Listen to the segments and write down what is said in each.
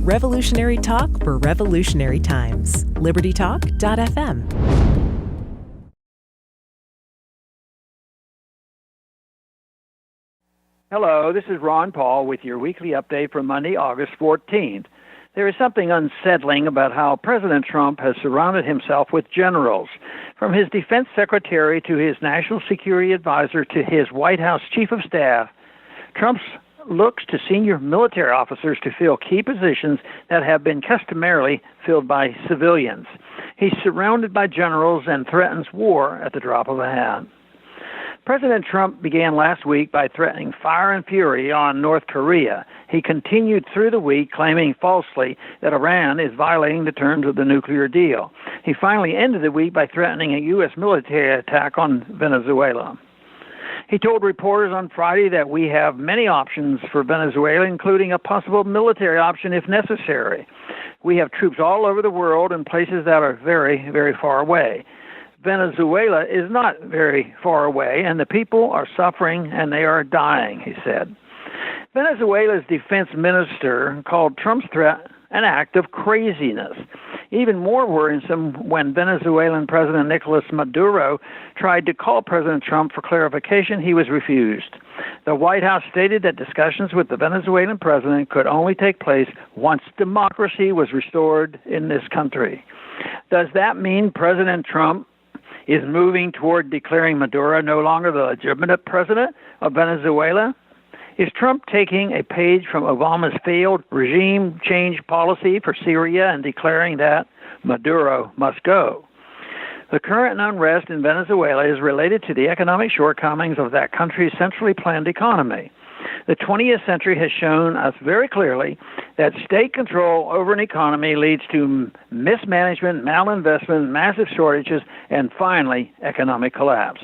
Revolutionary talk for revolutionary times. LibertyTalk.fm. Hello, this is Ron Paul with your weekly update for Monday, August 14th. There is something unsettling about how President Trump has surrounded himself with generals. From his defense secretary to his national security advisor to his White House chief of staff, Trump looks to senior military officers to fill key positions that have been customarily filled by civilians. He's surrounded by generals and threatens war at the drop of a hat. President Trump began last week by threatening fire and fury on North Korea. He continued through the week claiming falsely that Iran is violating the terms of the nuclear deal. He finally ended the week by threatening a U.S. military attack on Venezuela. He told reporters on Friday that we have many options for Venezuela, including a possible military option if necessary. We have troops all over the world in places that are very, very far away. Venezuela is not very far away, and the people are suffering and they are dying, he said. Venezuela's defense minister called Trump's threat an act of craziness. Even more worrisome when Venezuelan President Nicolas Maduro tried to call President Trump for clarification, he was refused. The White House stated that discussions with the Venezuelan president could only take place once democracy was restored in this country. Does that mean President Trump is moving toward declaring Maduro no longer the legitimate president of Venezuela? Is Trump taking a page from Obama's failed regime change policy for Syria and declaring that Maduro must go? The current unrest in Venezuela is related to the economic shortcomings of that country's centrally planned economy. The 20th century has shown us very clearly that state control over an economy leads to mismanagement, malinvestment, massive shortages, and finally, economic collapse.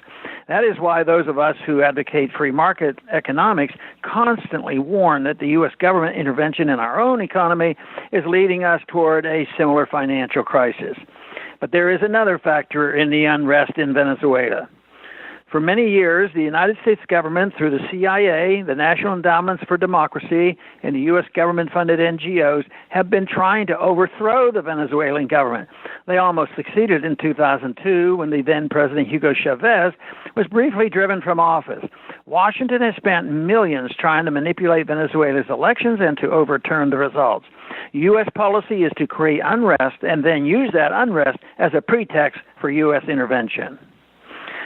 That is why those of us who advocate free market economics constantly warn that the U.S. government intervention in our own economy is leading us toward a similar financial crisis. But there is another factor in the unrest in Venezuela. For many years, the United States government, through the CIA, the National Endowments for Democracy, and the U.S. government-funded NGOs, have been trying to overthrow the Venezuelan government. They almost succeeded in 2002 when the then-President Hugo Chavez was briefly driven from office. Washington has spent millions trying to manipulate Venezuela's elections and to overturn the results. U.S. policy is to create unrest and then use that unrest as a pretext for U.S. intervention.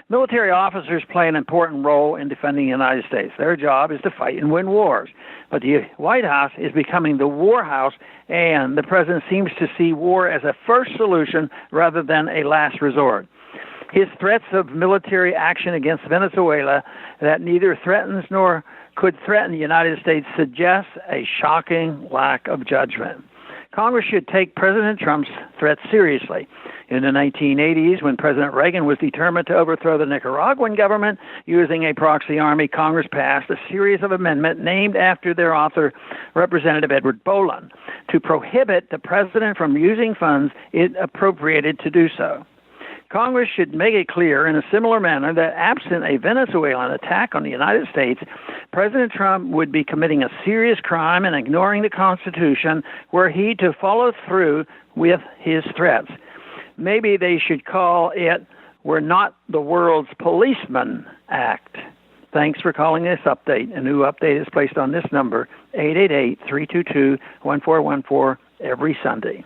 Military officers play an important role in defending the United States. Their job is to fight and win wars. But the White House is becoming the war house, and the president seems to see war as a first solution rather than a last resort. His threats of military action against Venezuela that neither threatens nor could threaten the United States suggests a shocking lack of judgment. Congress should take President Trump's threats seriously. In the 1980s, when President Reagan was determined to overthrow the Nicaraguan government using a proxy army, Congress passed a series of amendments named after their author, Representative Edward Boland, to prohibit the president from using funds it appropriated to do so. Congress should make it clear in a similar manner that absent a Venezuelan attack on the United States, President Trump would be committing a serious crime and ignoring the Constitution were he to follow through with his threats. Maybe they should call it We're Not the World's Policeman Act. Thanks for calling this update. A new update is placed on this number, 888-322-1414, every Sunday.